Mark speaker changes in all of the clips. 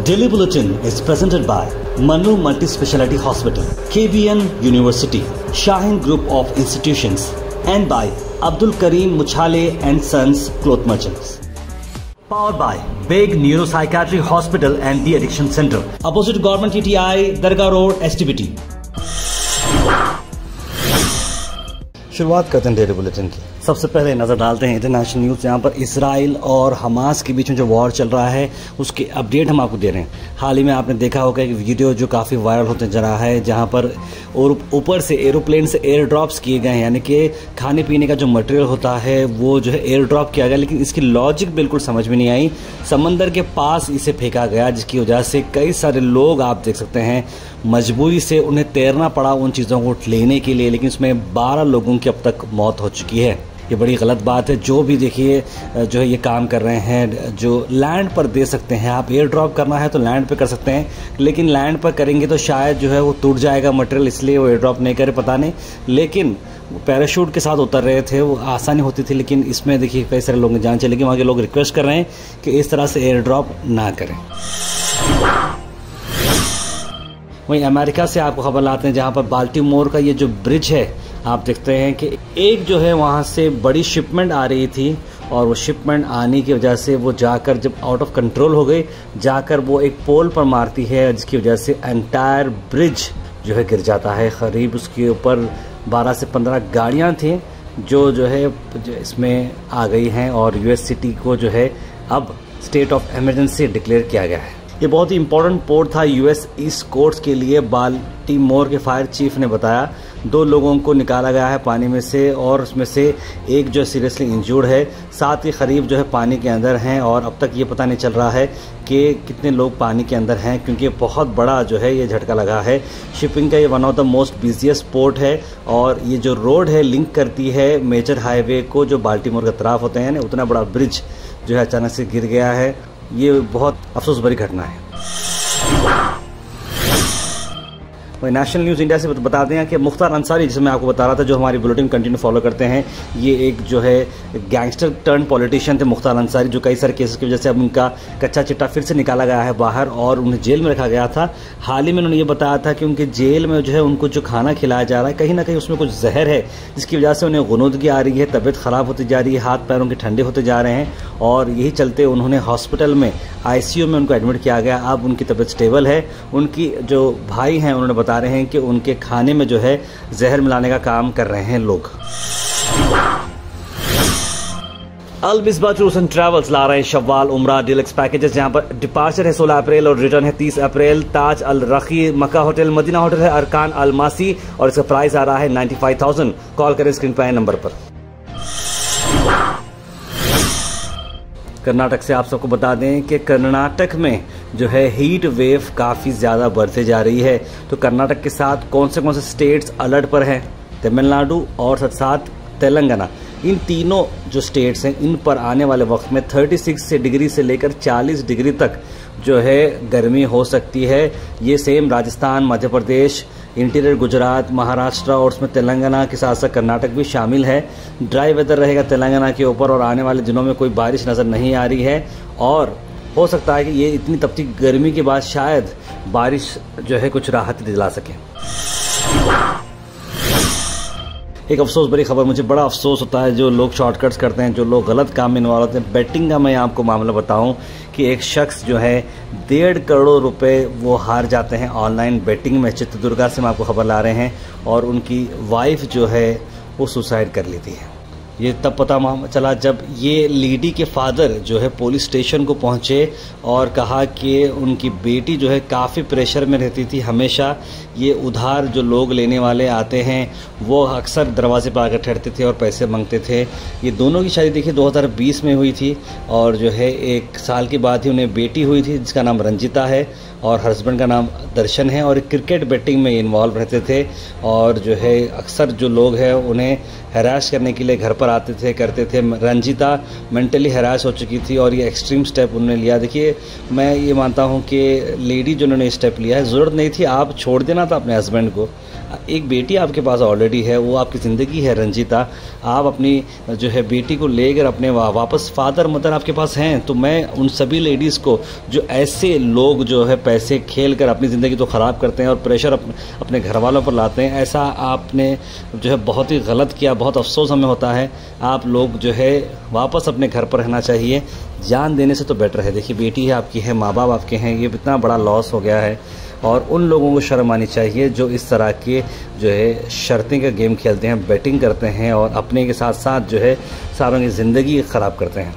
Speaker 1: Daily Bulletin is presented by Manu Multi-Speciality Hospital, KBN University, Shaheen Group of Institutions, and by Abdul Karim Muchale and Sons Cloth Merchants. Powered by Big Neuropsychiatry Hospital and The Addiction Center, opposite Government TTI, Dargah Road, STBT. शुरुआत करते हैं daily bulletin की। सबसे पहले नज़र डालते हैं international news, जहाँ पर इसराइल और हमास के बीच में जो वॉर चल रहा है उसके अपडेट हम आपको दे रहे हैं। हाल ही में आपने देखा होगा कि वीडियो जो काफ़ी वायरल होते जा रहा है, जहाँ पर और ऊपर से एरोप्लेन से एयर ड्रॉप्स किए गए हैं, यानी कि खाने पीने का जो मटेरियल होता है वो जो है एयर ड्रॉप किया गया, लेकिन इसकी लॉजिक बिल्कुल समझ में नहीं आई। समंदर के पास इसे फेंका गया, जिसकी वजह से कई सारे लोग आप देख सकते हैं मजबूरी से उन्हें तैरना पड़ा उन चीज़ों को लेने के लिए, लेकिन उसमें 12 लोगों की अब तक मौत हो चुकी है। ये बड़ी गलत बात है। जो भी देखिए जो है ये काम कर रहे हैं, जो लैंड पर दे सकते हैं, आप एयर ड्रॉप करना है तो लैंड पे कर सकते हैं, लेकिन लैंड पर करेंगे तो शायद जो है वो टूट जाएगा मटेरियल, इसलिए वो एयर ड्रॉप नहीं करे, पता नहीं। लेकिन पैराशूट के साथ उतर रहे थे, वो आसानी होती थी, लेकिन इसमें देखिए कई सारे लोगों की जान चली गई। वहाँ के लोग रिक्वेस्ट कर रहे हैं कि इस तरह से एयर ड्रॉप ना करें। वहीं अमेरिका से आपको खबर लाते हैं, जहाँ पर बाल्टीमोर का ये जो ब्रिज है, आप देखते हैं कि एक जो है वहाँ से बड़ी शिपमेंट आ रही थी, और वो शिपमेंट आने की वजह से वो जाकर जब आउट ऑफ कंट्रोल हो गई, जाकर वो एक पोल पर मारती है, जिसकी वजह से एंटायर ब्रिज जो है गिर जाता है। करीब उसके ऊपर 12 से 15 गाड़ियाँ थी जो है इसमें आ गई हैं, और यूएस सिटी को जो है अब स्टेट ऑफ इमरजेंसी डिक्लेयर किया गया है। ये बहुत ही इंपॉर्टेंट पोर्ट था यूएस ईस्ट कोस्ट के लिए। बाल्टीमोर के फायर चीफ ने बताया 2 लोगों को निकाला गया है पानी में से, और उसमें से एक जो सीरियसली इंजर्ड है, 7 के करीब जो है पानी के अंदर हैं, और अब तक ये पता नहीं चल रहा है कि कितने लोग पानी के अंदर हैं, क्योंकि बहुत बड़ा जो है ये झटका लगा है। शिपिंग का ये one of the most busiest port है, और ये जो रोड है लिंक करती है मेजर हाईवे को जो बाल्टीमोर के तरफ होते हैं, उतना बड़ा ब्रिज जो है अचानक से गिर गया है। ये बहुत अफसोस भरी घटना है। नेशनल न्यूज़ इंडिया से बता दें कि मुख्तार अंसारी, जिसे मैं आपको बता रहा था, जो हमारी बुलेटिन कंटिन्यू फॉलो करते हैं, ये एक जो है गैंगस्टर टर्न पॉलिटिशियन थे मुख्तार अंसारी, जो कई सारे केसेस की वजह से अब उनका कच्चा चिट्टा फिर से निकाला गया है बाहर, और उन्हें जेल में रखा गया था। हाल ही में उन्होंने ये बताया था कि उनके जेल में जो है उनको जो खाना खिलाया जा रहा है, कहीं ना कहीं उसमें कुछ जहर है, जिसकी वजह से उन्हें गुनूदगी आ रही है, तबीयत ख़राब होती जा रही है, हाथ पैरों के ठंडे होते जा रहे हैं, और यही चलते उन्होंने हॉस्पिटल में ICU में उनको एडमिट किया गया। अब उनकी तबीयत स्टेबल है। उनकी जो भाई हैं उन्होंने बता रहे हैं कि उनके खाने में जो है जहर मिलाने का काम कर रहे हैं लोग। अल मिसबाह टूर्स एंड ट्रैवल्स ला रहे हैं शव्वाल उम्रा डीलक्स पैकेजेस, जहां पर डिपार्चर है 16 अप्रैल और रिटर्न है 30 अप्रैल। ताज अल रखी मक्का होटल, मदीना होटल है अरकान अल मासी, और इसका प्राइस आ रहा है 95,000। कॉल करें स्क्रीन पर नंबर पर। कर्नाटक से आप सबको बता दें कि कर्नाटक में जो है हीट वेव काफ़ी ज़्यादा बढ़ते जा रही है। तो कर्नाटक के साथ कौन से स्टेट्स अलर्ट पर हैं? तमिलनाडु और साथ तेलंगाना, इन तीनों जो स्टेट्स हैं, इन पर आने वाले वक्त में 36 डिग्री से लेकर 40 डिग्री तक जो है गर्मी हो सकती है। ये सेम राजस्थान, मध्य प्रदेश, इंटीरियर गुजरात, महाराष्ट्र और उसमें तेलंगाना के साथ साथ कर्नाटक भी शामिल है। ड्राई वेदर रहेगा तेलंगाना के ऊपर, और आने वाले दिनों में कोई बारिश नज़र नहीं आ रही है, और हो सकता है कि ये इतनी तपती गर्मी के बाद शायद बारिश जो है कुछ राहत दिला सके। एक अफसोस भरी खबर, मुझे बड़ा अफसोस होता है जो लोग शॉर्टकट्स करते हैं, जो लोग गलत काम में इन्वॉल्व होते हैं। बेटिंग का मैं आपको मामला बताऊं कि एक शख्स जो है 1.5 करोड़ रुपए वो हार जाते हैं ऑनलाइन बेटिंग में। चित्रदुर्गा से हम आपको खबर ला रहे हैं, और उनकी वाइफ जो है वो सुसाइड कर लेती है। ये तब पता चला जब ये लेडी के फादर जो है पुलिस स्टेशन को पहुंचे और कहा कि उनकी बेटी जो है काफ़ी प्रेशर में रहती थी। हमेशा ये उधार जो लोग लेने वाले आते हैं वो अक्सर दरवाजे पर आकर ठहरते थे और पैसे मांगते थे। ये दोनों की शादी देखिए 2020 में हुई थी, और जो है 1 साल के बाद ही उन्हें बेटी हुई थी जिसका नाम रंजिता है, और हस्बैंड का नाम दर्शन है, और क्रिकेट बेटिंग में इन्वॉल्व रहते थे। और जो है अक्सर जो लोग हैं उन्हें हैरास करने के लिए घर पर आते थे, करते थे। रंजीता मेंटली हैरास हो चुकी थी और ये एक्सट्रीम स्टेप उन्होंने लिया। देखिए, मैं ये मानता हूँ कि लेडी जिन्होंने स्टेप लिया है, ज़रूरत नहीं थी, आप छोड़ देना था अपने हस्बैंड को। एक बेटी आपके पास ऑलरेडी है, वो आपकी ज़िंदगी है रंजीता। आप अपनी जो है बेटी को लेकर अपने वापस फादर मदर आपके पास हैं। तो मैं उन सभी लेडीज़ को, जो ऐसे लोग जो है पैसे खेल कर अपनी ज़िंदगी तो ख़राब करते हैं और प्रेशर अपने घर वालों पर लाते हैं, ऐसा आपने जो है बहुत ही गलत किया। बहुत अफसोस हमें होता है। आप लोग जो है वापस अपने घर पर रहना चाहिए, जान देने से तो बेटर है। देखिए, बेटी है आपकी है, माँ बाप आपके हैं, ये इतना बड़ा लॉस हो गया है और उन लोगों को शर्म आनी चाहिए जो इस तरह के जो है शर्तें का गेम खेलते हैं, बेटिंग करते हैं और अपने के साथ साथ जो है सारों की ज़िंदगी ख़राब करते हैं।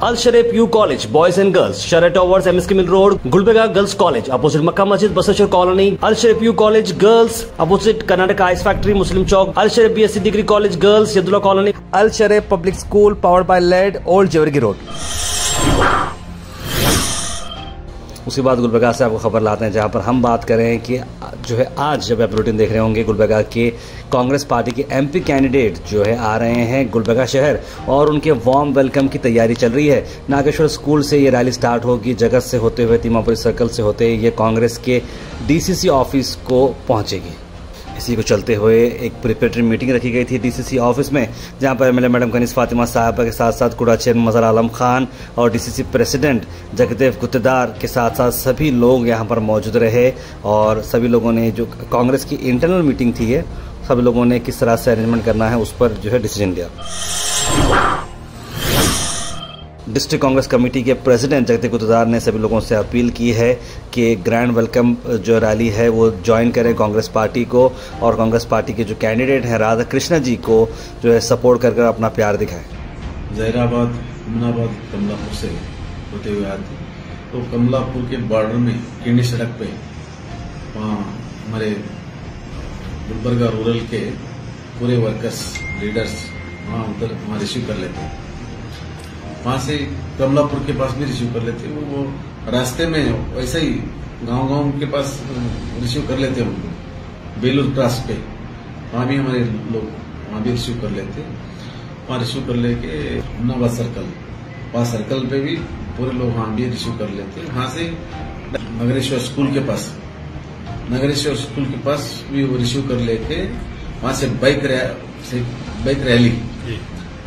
Speaker 1: Al Shareef U college boys and girls, Sharah towers, MSK mill road, Gulbarga girls college opposite Makka Masjid, Basantar colony. Al Shareef U college girls opposite Karnataka ice factory, Muslim Chowk. Al Shareef BSc degree college girls, Yadulla colony. Al Shareef public school powered by led, old Jewargi road. उसके बाद गुलबर्गा से आपको खबर लाते हैं, जहां पर हम बात करें कि जो है आज जब आप बुलेटिन देख रहे होंगे, गुलबर्गा के कांग्रेस पार्टी के एमपी कैंडिडेट जो है आ रहे हैं गुलबर्गा शहर और उनके वार्म वेलकम की तैयारी चल रही है। नागेश्वर स्कूल से ये रैली स्टार्ट होगी, जगत से होते हुए तीमापुरी सर्कल से होते ये कांग्रेस के डीसीसी ऑफिस को पहुंचेगी। इसी को चलते हुए एक प्रिपरेटरी मीटिंग रखी गई थी डीसीसी ऑफिस में, जहां पर एमएलए मैडम कनीस फातिमा साहबा के साथ साथ कुड़ा चेयरमैन मज़हर आलम खान और डीसीसी प्रेसिडेंट जगदेव गुत्तेदार के साथ साथ सभी लोग यहां पर मौजूद रहे और सभी लोगों ने जो कांग्रेस की इंटरनल मीटिंग थी, ये सभी लोगों ने किस तरह से अरेंजमेंट करना है उस पर जो है डिसीजन लिया। डिस्ट्रिक्ट कांग्रेस कमेटी के प्रेसिडेंट जगदेव गुत्तेदार ने सभी लोगों से अपील की है कि ग्रैंड वेलकम जो रैली है वो ज्वाइन करें कांग्रेस पार्टी को और कांग्रेस पार्टी के जो कैंडिडेट हैं राधा कृष्णा जी को जो है सपोर्ट कर अपना प्यार दिखाएं।
Speaker 2: जहीराबाद, अमनाबाद, कमलापुर से होते हुए आते तो कमलापुर के बॉर्डर में किंडी सड़क पे वहाँ हमारे गुलबर्गा रूरल के पूरे वर्कर्स लीडर्स वहाँ रिसीव कर लेते हैं। वहां से कमलापुर के पास भी रिसीव कर लेते हैं। वो रास्ते में वैसे ही गांव के पास रिसीव कर लेते हैं उनको। बेलूर क्रॉस पे वहां भी हमारे लोग वहां भी रिसीव कर लेते हैं। वहां रिसीव कर लेके अमनाबाद सर्कल, वहां सर्कल पे भी पूरे लोग वहां भी रिसीव कर लेते हैं। वहां से नगरेश्वर स्कूल के पास भी वो रिसीव कर लेके वहां से बाइक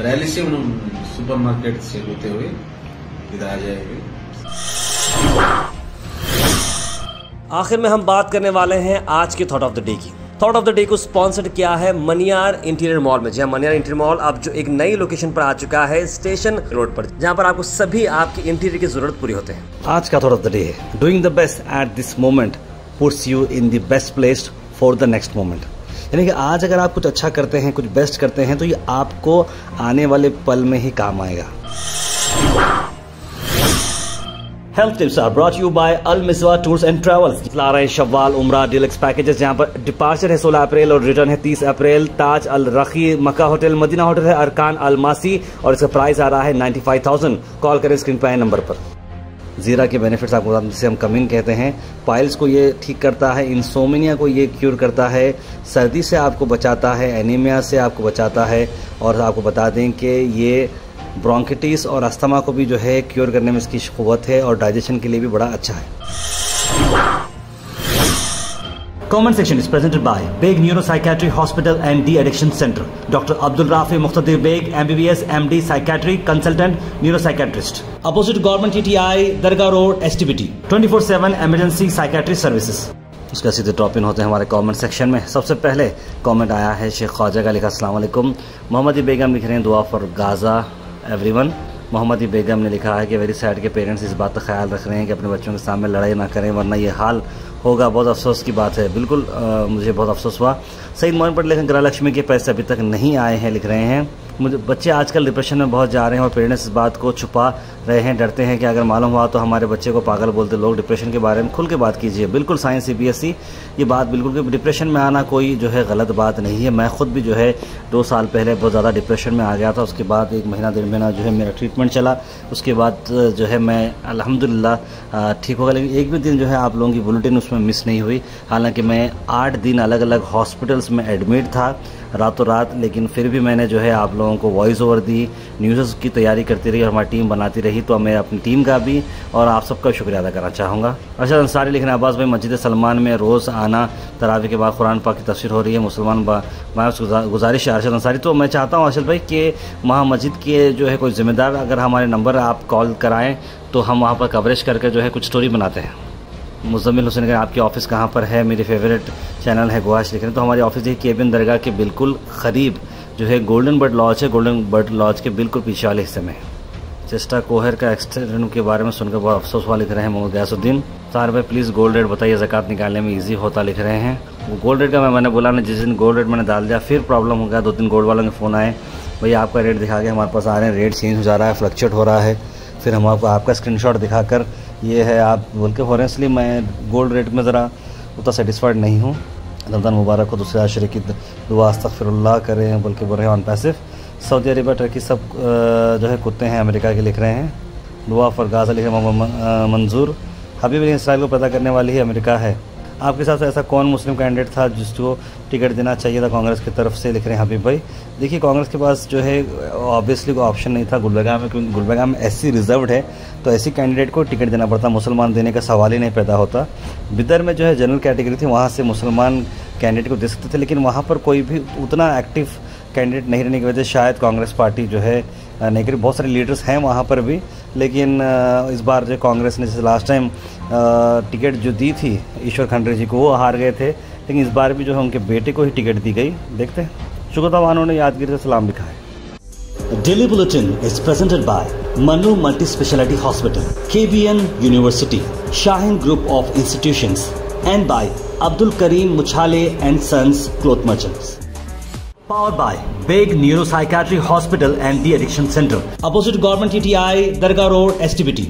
Speaker 2: रैली से उन्होंने सुपरमार्केट से होते हुए इधर आ जाएंगे।
Speaker 3: आखिर में हम बात करने वाले हैं आज के थॉट ऑफ द डे की। थॉट ऑफ द डे को स्पॉन्सर्ड किया है मनियार इंटीरियर मॉल में। जी हाँ, मनियार इंटीरियर मॉल अब जो एक नई लोकेशन पर आ चुका है स्टेशन रोड पर, जहां पर आपको सभी आपकी इंटीरियर की जरूरत पूरी होते हैं।
Speaker 1: आज का थॉट ऑफ द डे है doing the best at this moment puts you in the best place for the next moment. यानी कि आज अगर आप कुछ अच्छा करते हैं, कुछ बेस्ट करते हैं, तो ये आपको आने वाले पल में ही काम आएगा। Health tips are brought you by Al Miswa tours and travels. ला रहे हैं शव्वाल उम्रा डीलक्स पैकेजेस, जहां पर डिपार्चर है 16 अप्रैल और रिटर्न है 30 अप्रैल। ताज अल रखी मक्का होटल, मदीना होटल है अरकान अल मासी और इसका प्राइस आ रहा है 95,000। कॉल करें स्क्रीन पर आए नंबर पर। जीरा के बेनिफिट्स आपको बता दें, जिसे हम कमिंग कहते हैं। पाइल्स को ये ठीक करता है, इंसोमिनिया को ये क्यूर करता है, सर्दी से आपको बचाता है, एनीमिया से आपको बचाता है और आपको बता दें कि ये ब्रोंकिटिस और अस्थमा को भी जो है क्योर करने में इसकी क़ुव्वत है और डाइजेशन के लिए भी बड़ा अच्छा है। Comment section is presented by Beg Neuropsychiatry Hospital and De-Addiction Center. Dr. Abdul Rafi Muqtadir Beg, MBBS, MD, Psychiatry, Consultant, Neuropsychiatrist. Opposite Government TTI, Dargah Road, STBT. 24/7 Emergency Psychiatry Services. उसका सीधे drop in होते हैं हमारे comment section में। सबसे पहले comment आया है शेख ख्वाजा का, लिखा अस्सलाम वालेकुम। मोहम्मदी बेगम लिख रहे हैं दुआ फॉर गाजा एवरीवन। मोहम्मदी बेगम ने लिखा है कि वेरी सैड के पेरेंट्स इस बात का ख्याल रख रहे हैं कि अपने बच्चों के सामने लड़ाई ना करें वरना ये हाल होगा। बहुत अफसोस की बात है। बिल्कुल मुझे बहुत अफसोस हुआ। सईद मोहन पर लेकिन गृहलक्ष्मी के पैसे अभी तक नहीं आए हैं, लिख रहे हैं। मुझे बच्चे आजकल डिप्रेशन में बहुत जा रहे हैं और पेरेंट्स इस बात को छुपा रहे हैं, डरते हैं कि अगर मालूम हुआ तो हमारे बच्चे को पागल बोलते लोग। डिप्रेशन के बारे में खुल के बात कीजिए। बिल्कुल साइंस CBSE ये बात बिल्कुल कि डिप्रेशन में आना कोई जो है गलत बात नहीं है। मैं खुद भी जो है 2 साल पहले बहुत ज़्यादा डिप्रेशन में आ गया था। उसके बाद 1 महीना 1.5 महीना जो है मेरा ट्रीटमेंट चला। उसके बाद जो है मैं अल्हम्दुलिल्लाह ठीक हो गया। लेकिन एक भी दिन जो है आप लोगों की बुलेटिन उसमें मिस नहीं हुई। हालांकि मैं 8 दिन अलग अलग हॉस्पिटल्स में एडमिट था रातों रात, लेकिन फिर भी मैंने जो है आप लोगों को वॉइस ओवर दी, न्यूज़ की तैयारी करती रही और हमारी टीम बनाती रही। तो मैं अपनी टीम का भी और आप सबका शुक्रिया अदा करना चाहूँगा। अरशद अंसारी लिख रहे हैं, अब्बास भाई मस्जिद सलमान में रोज़ आना, तरावी के बाद कुरान पाक की तफसीर हो रही है, मुसलमान गुजारिश है अरशद अंसारी। तो मैं चाहता हूँ अरशद भाई कि वहाँ मस्जिद के जो है कोई ज़िम्मेदार अगर हमारे नंबर आप कॉल कराएँ तो हम वहाँ पर कवरेज करके जो है कुछ स्टोरी बनाते हैं। मुज़म्मिल हुसैन का आपकी ऑफ़िस कहाँ पर है, मेरी फेवरेट चैनल है गुआश लिख रहे हैं। तो हमारी ऑफिस देखिए केबिन दरगाह के बिल्कुल करीब जो है गोल्डन बर्ड लॉज है, गोल्डन बर्ड लॉज के बिल्कुल पीछे वाले हिस्से में। चेस्टा कोहर का एक्सीडेंट के बारे में सुनकर बहुत अफसोस हुआ लिख रहे हैं मोहम्मद गयासुद्दीन। सार भाई प्लीज़ गोल्ड रेट बताइए, ज़कात निकालने में ईजी होता लिख रहे हैं। वो गोल्ड रेट का मैंने बोला ना, जिस दिन गोल्ड रेट मैंने डाल दिया फिर प्रॉब्लम हो गया। 2-3 गोल्ड वालों के फ़ोन आए, भैया आपका रेट दिखा के हमारे पास आ रहे हैं, रेट चेंज हो जा रहा है, फ्लक्चुएट हो रहा है। फिर हम आपका स्क्रीनशॉट दिखाकर ये है आप बोल के हो रहे हैं, इसलिए मैं गोल्ड रेट में ज़रा उतना सेटिस्फाइड नहीं हूँ। रमज़ान मुबारक हो, दूसरे आशरे की दुआ अस्तग़फिरुल्लाह करें बोल के बोल रहे हैं on passive. Saudi Arabia Turkey सब जो है कुत्ते हैं अमेरिका के लिख रहे हैं। दुआ फॉर गाज़ा लिखे मोहम्मद मंजूर। हबीब इसराइल को पैदा करने वाली ही अमेरिका है। आपके हिसाब से ऐसा कौन मुस्लिम कैंडिडेट था जिसको टिकट देना चाहिए था कांग्रेस की तरफ से, लिख रहे हैं हबीब भाई। देखिए कांग्रेस के पास जो है ऑब्वियसली कोई ऑप्शन नहीं था गुलबर्गा में, क्योंकि गुलबर्गा में एससी रिजर्व्ड है, तो ऐसी कैंडिडेट को टिकट देना पड़ता, मुसलमान देने का सवाल ही नहीं पैदा होता। बिदर में जो है जनरल कैटेगरी थी, वहाँ से मुसलमान कैंडिडेट को दे सकते थे, लेकिन वहाँ पर कोई भी उतना एक्टिव कैंडिडेट नहीं रहने की वजह से शायद कांग्रेस पार्टी जो है नेगेटिव, बहुत सारे लीडर्स हैं वहाँ पर भी, लेकिन इस बार जो कांग्रेस ने जैसे लास्ट टाइम टिकट जो दी थी ईश्वर खंडरे जी को, वो हार गए थे, लेकिन इस बार भी जो है उनके बेटे को ही टिकट दी गई। देखते हैं। शुक्रवार ने यादगिरी से सलाम लिखा है।
Speaker 4: Daily bulletin is presented by Manu multi speciality hospital, KBN university, Shaheen group of institutions and by Abdul Karim Muchhale and sons cloth merchants. Powered by Big Neuropsychiatry Hospital and the Addiction Center, opposite Government TTI, Dargah Road, STBT.